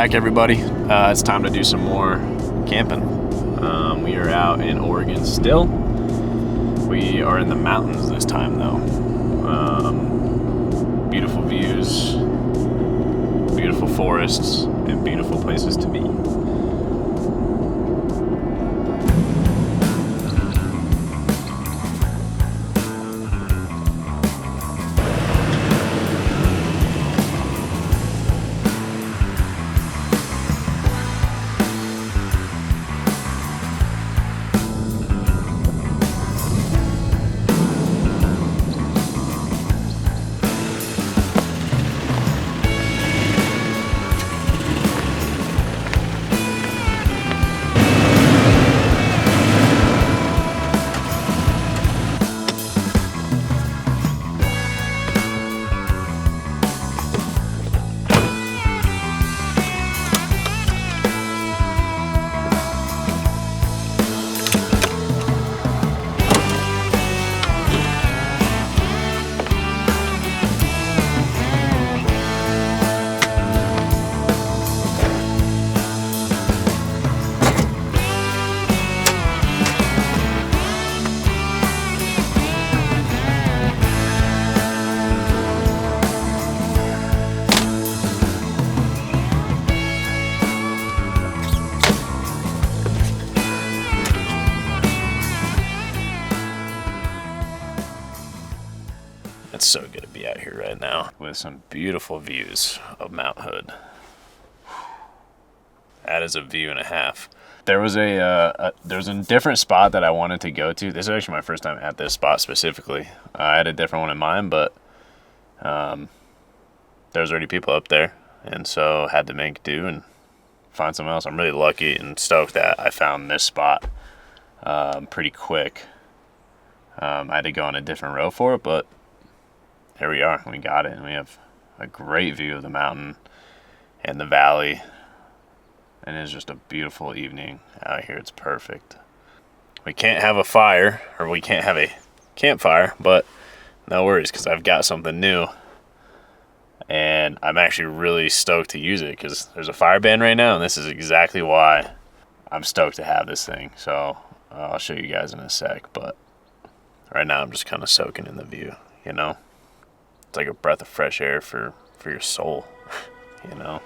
back, everybody. It's time to do some more camping. We are out in Oregon still. We are in the mountains this time, though. Beautiful views, beautiful forests, and beautiful places to be. It's so good to be out here right now with some beautiful views of Mount Hood. That is a view and a half. There was a different spot that I wanted to go to. This is actually my first time at this spot specifically. I had a different one in mind, but there's already people up there, and so had to make do and find something else. I'm really lucky and stoked that I found this spot pretty quick. I had to go on a different road for it, but here we are. We got it, and we have a great view of the mountain and the valley, and it's just a beautiful evening out here. It's perfect. We can't have a fire, or we can't have a campfire, but no worries, because I've got something new, and I'm actually really stoked to use it because there's a fire ban right now, and this is exactly why I'm stoked to have this thing. So I'll show you guys in a sec, but right now I'm just kind of soaking in the view, you know? It's like a breath of fresh air for your soul, you know?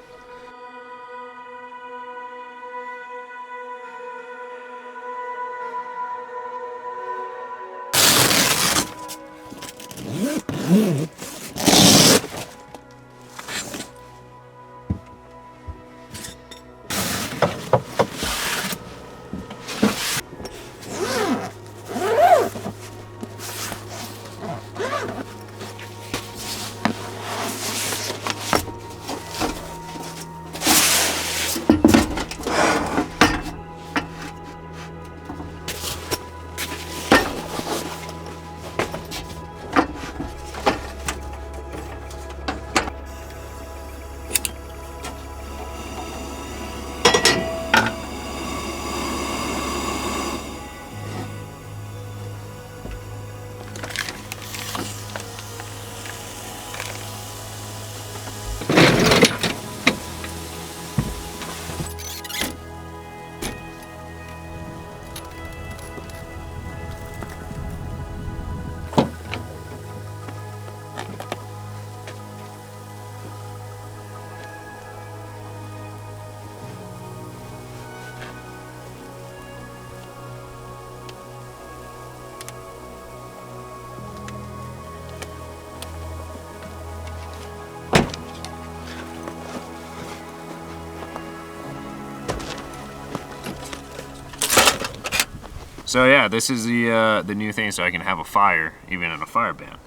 So yeah, this is the new thing, so I can have a fire even in a fire ban.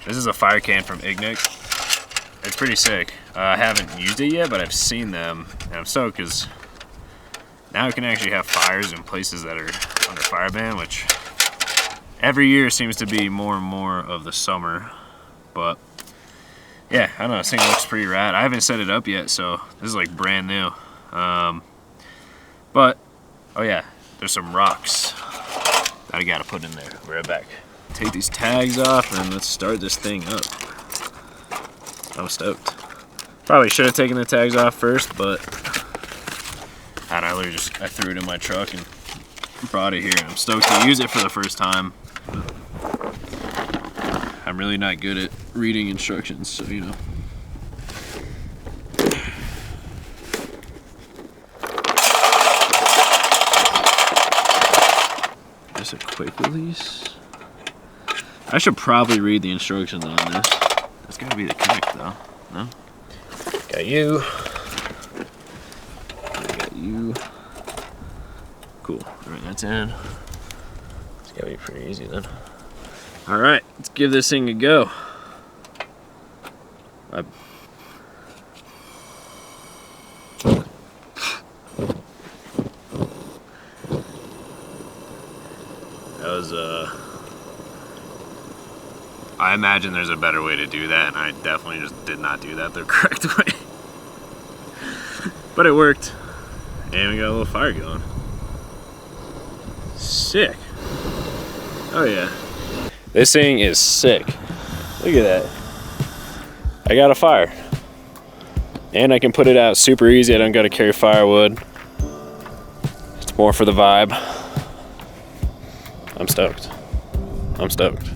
This is a fire can from Ignic. It's pretty sick. I haven't used it yet, but I've seen them, and I'm stoked because now we can actually have fires in places that are under fire ban, which every year seems to be more and more of the summer. But yeah, I don't know, this thing looks pretty rad. I haven't set it up yet, so this is like brand new. But oh yeah, there's some rocks that I gotta put in there. I'll be right back. Take these tags off and let's start this thing up. I'm stoked. Probably should have taken the tags off first, but I threw it in my truck and brought it here. I'm stoked to use it for the first time. I'm really not good at reading instructions, so you know. Just a quick release. I should probably read the instructions on this. That's gotta be the kick though, no? Got you. I got you. Cool, all right, that's in. It's gotta be pretty easy then. All right, let's give this thing a go. I imagine there's a better way to do that, and I definitely just did not do that the correct way. But it worked. And we got a little fire going. Sick. Oh yeah. This thing is sick. Look at that. I got a fire. And I can put it out super easy. I don't gotta carry firewood. It's more for the vibe. I'm stoked. I'm stoked.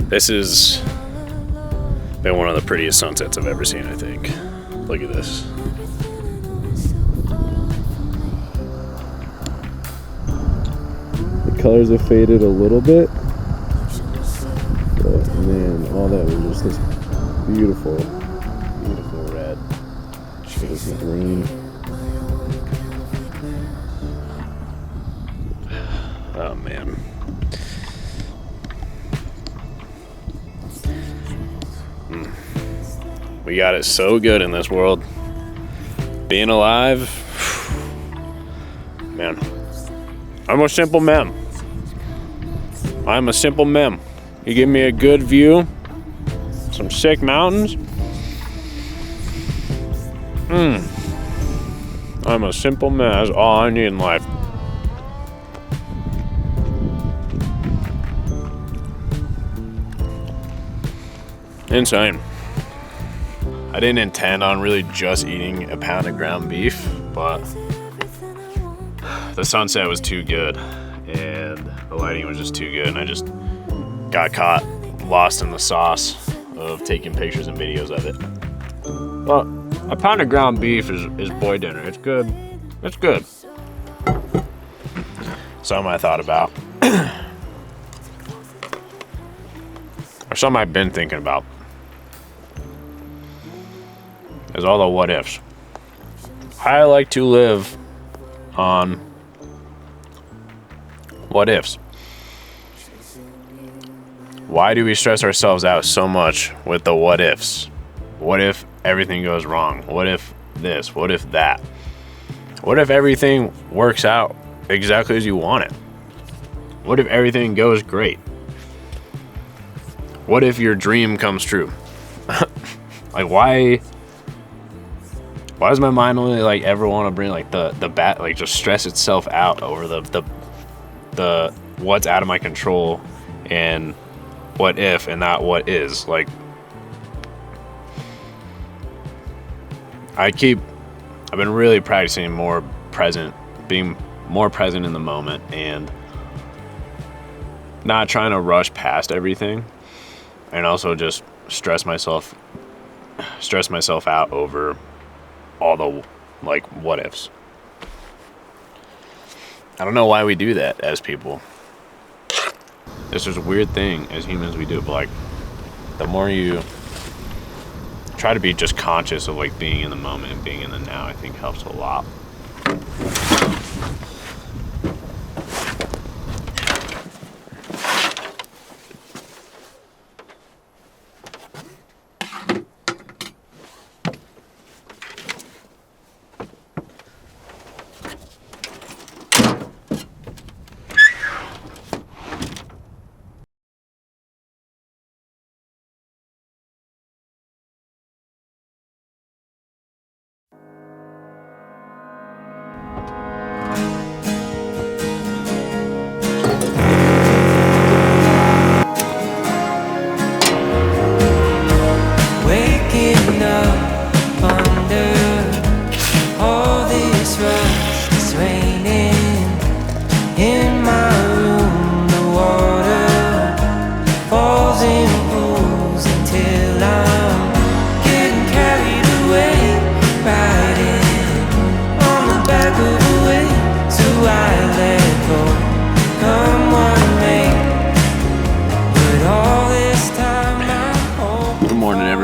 This has been one of the prettiest sunsets I've ever seen, I think. Look at this. The colors have faded a little bit, but man, all that was just this beautiful, beautiful red. This is green. Oh man. We got it so good in this world. Being alive, man. I'm a simple man. I'm a simple man. You give me a good view, some sick mountains. I'm a simple man. That's all I need in life. Insane. I didn't intend on really just eating a pound of ground beef, but the sunset was too good and the lighting was just too good, and I just got caught lost in the sauce of taking pictures and videos of it. But a pound of ground beef is boy dinner. It's good. It's good. Something I thought about. Or something I've been thinking about. Is all the what ifs. I like to live on what ifs. Why do we stress ourselves out so much with the what ifs? What if everything goes wrong? What if this? What if that? What if everything works out exactly as you want it? What if everything goes great? What if your dream comes true? Like why does my mind only like ever want to bring like the bat, like just stress itself out over the what's out of my control and what if and not what is? Like I've been really practicing being more present in the moment and not trying to rush past everything, and also just stress myself out over all the like what ifs. I don't know why we do that as people. It's just a weird thing as humans we do, but like the more you try to be just conscious of like being in the moment and being in the now, I think helps a lot.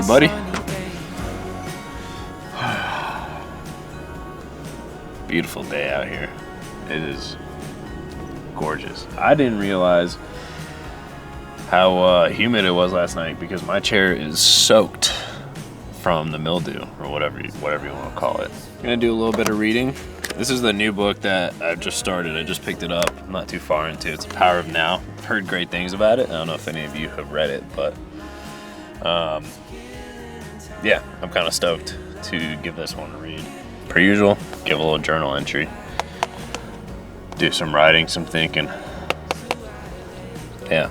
buddy. Beautiful day out here. It is gorgeous. I didn't realize how humid it was last night because my chair is soaked from the mildew, or whatever you want to call it. I'm gonna do a little bit of reading. This is the new book that I've just started. I just picked it up. I'm not too far into it. It's Power of Now. I've heard great things about it. I don't know if any of you have read it, but yeah, I'm kind of stoked to give this one a read. Per usual, give a little journal entry. Do some writing, some thinking. Yeah.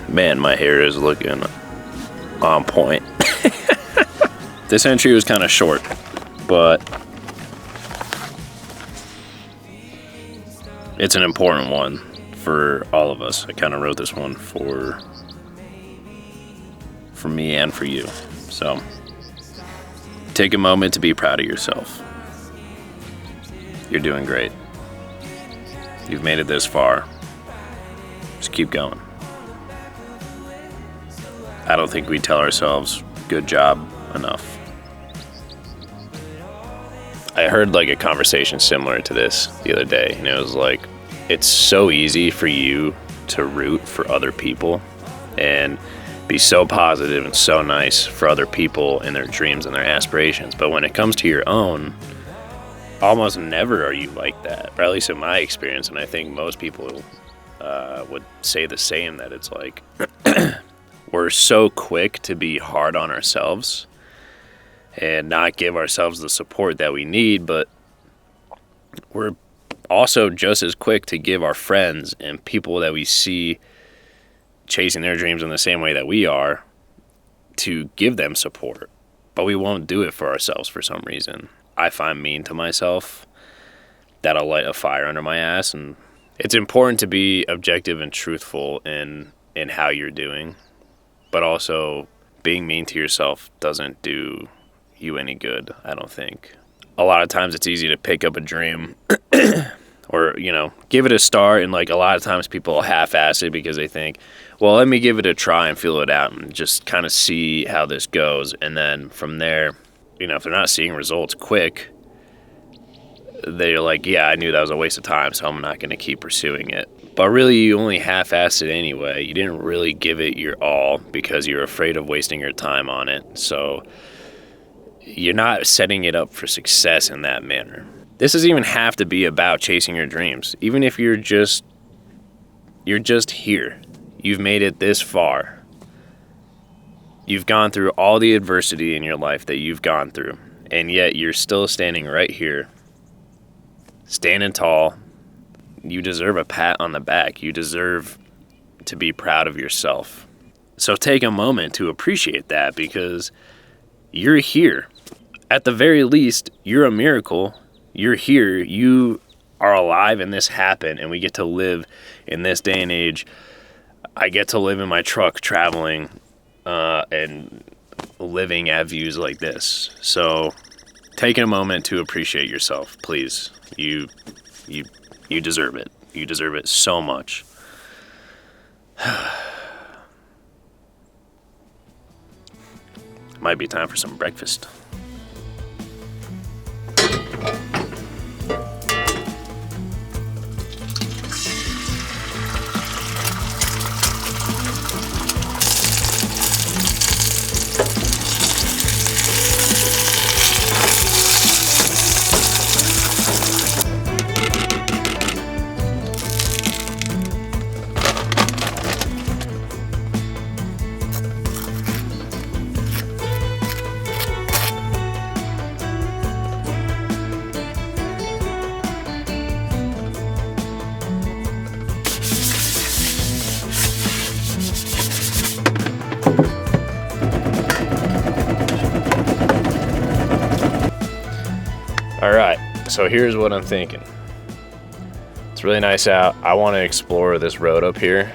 Man, my hair is looking on point. This entry was kind of short, but it's an important one for all of us. I kind of wrote this one for me and for you. So take a moment to be proud of yourself. You're doing great. You've made it this far. Just keep going. I don't think we tell ourselves good job enough. I heard like a conversation similar to this the other day, and it was like, it's so easy for you to root for other people and be so positive and so nice for other people and their dreams and their aspirations. But when it comes to your own, almost never are you like that, or at least in my experience. And I think most people would say the same, that it's like, we're so quick to be hard on ourselves and not give ourselves the support that we need, but we're also just as quick to give our friends and people that we see chasing their dreams in the same way that we are, to give them support. But we won't do it for ourselves for some reason. I find mean to myself, that'll light a fire under my ass. And it's important to be objective and truthful in how you're doing. But also, being mean to yourself doesn't do you any good, I don't think. A lot of times it's easy to pick up a dream or, give it a start. And like a lot of times people half-ass it because they think, well, let me give it a try and feel it out and just kind of see how this goes. And then from there, if they're not seeing results quick, they're like, yeah, I knew that was a waste of time, so I'm not going to keep pursuing it. But really, you only half-assed it anyway. You didn't really give it your all because you're afraid of wasting your time on it. So you're not setting it up for success in that manner. This doesn't even have to be about chasing your dreams. Even if you're just here. You've made it this far. You've gone through all the adversity in your life that you've gone through, and yet you're still standing right here, standing tall. You deserve a pat on the back. You deserve to be proud of yourself. So take a moment to appreciate that, because you're here. At the very least, you're a miracle. You're here. You are alive, and this happened, and we get to live in this day and age. I get to live in my truck traveling and living at views like this. So take a moment to appreciate yourself, please. You deserve it. You deserve it so much. Might be time for some breakfast. Alright, so here's what I'm thinking. It's really nice out. I want to explore this road up here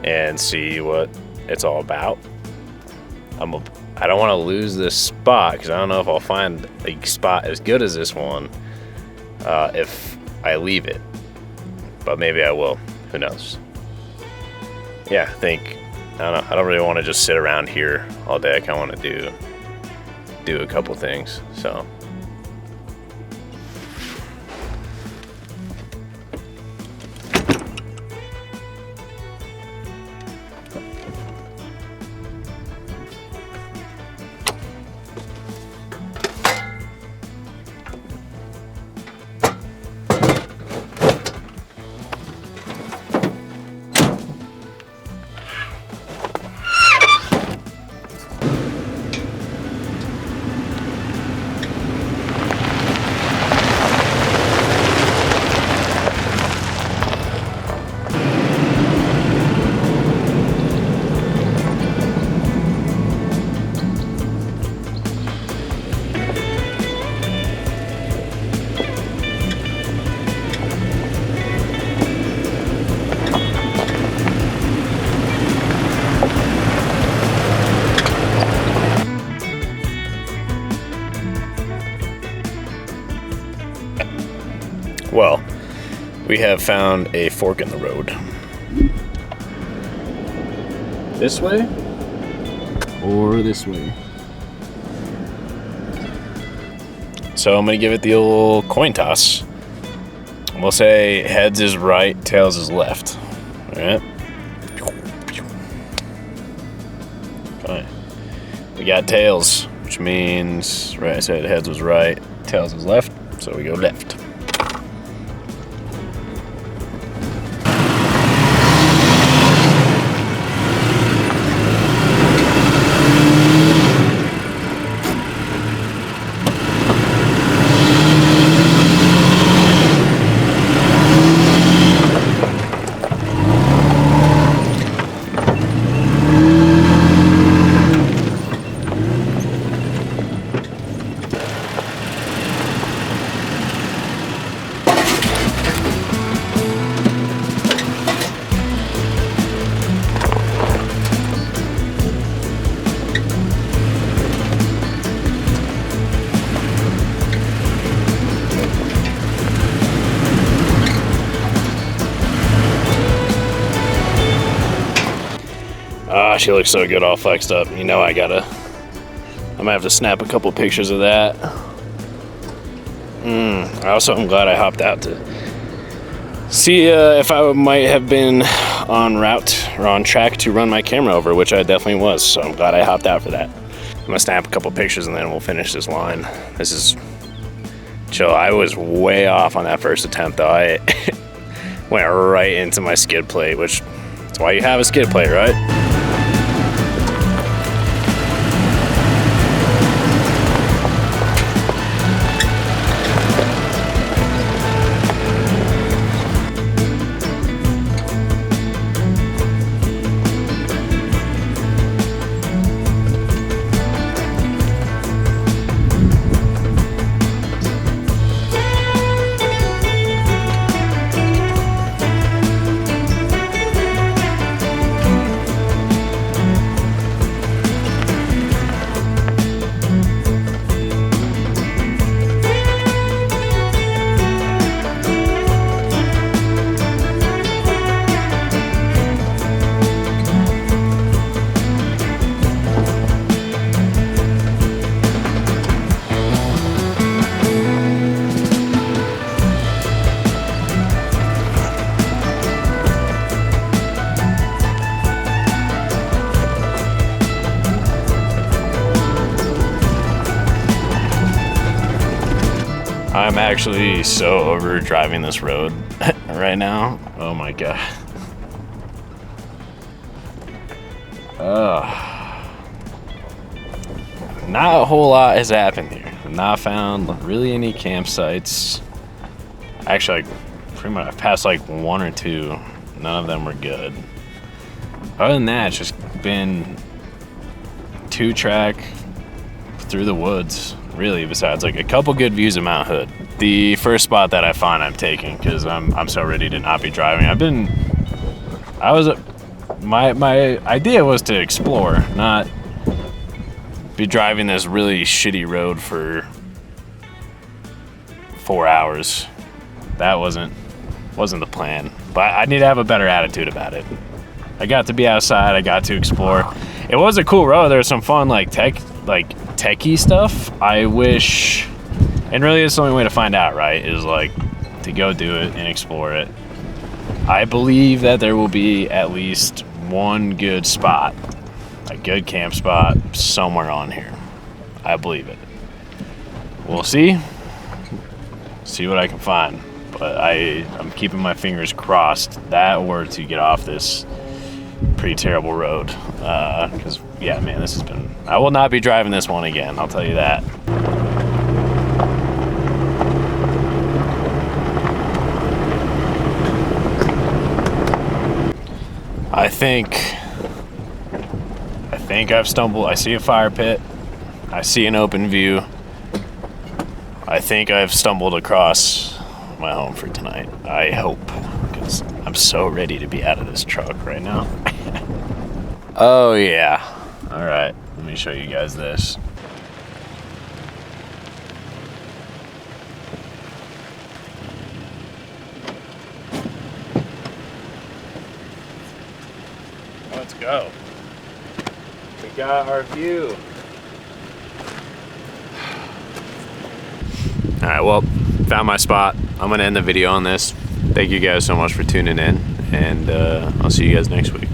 and see what it's all about. I don't want to lose this spot because I don't know if I'll find a spot as good as this one if I leave it. But maybe I will. Who knows? Yeah, I don't know. I don't really want to just sit around here all day. I kind of want to do a couple things. So. Well, we have found a fork in the road. This way or this way? So I'm gonna give it the old coin toss. We'll say heads is right, tails is left. All right. Okay. We got tails, which means, right, I said heads was right, tails is left, so we go left. She looks so good all flexed up. You know I might have to snap a couple pictures of that. I'm glad I hopped out to see if I might have been on route or on track to run my camera over, which I definitely was. So I'm glad I hopped out for that. I'm gonna snap a couple pictures and then we'll finish this line. This is chill. I was way off on that first attempt though. I went right into my skid plate, which that's why you have a skid plate, right? I'm actually so over driving this road right now. Oh my god. Not a whole lot has happened here. I've not found really any campsites. Actually, pretty much I've passed like one or two. None of them were good. Other than that, it's just been 2-track through the woods. Really, besides like a couple good views of Mount Hood. The first spot that I find I'm taking because I'm so ready to not be driving. My idea was to explore, not be driving this really shitty road for 4 hours. That wasn't the plan, but I need to have a better attitude about it. I got to be outside, I got to explore. It was a cool road. There was some fun techie stuff. I wish, and really it's the only way to find out, right, is like to go do it and explore it. I believe that there will be at least one good spot, a good camp spot somewhere on here. I believe it. We'll see what I can find, but I'm keeping my fingers crossed that or to get off this pretty terrible road, because yeah, man, this has been, I will not be driving this one again, I'll tell you that. I think I've stumbled. I see a fire pit, I see an open view. I think I've stumbled across my home for tonight. I hope, because I'm so ready to be out of this truck right now. Oh yeah. All right, let me show you guys this. Let's go. We got our view. All right, well, found my spot. I'm gonna end the video on this. Thank you guys so much for tuning in, and I'll see you guys next week.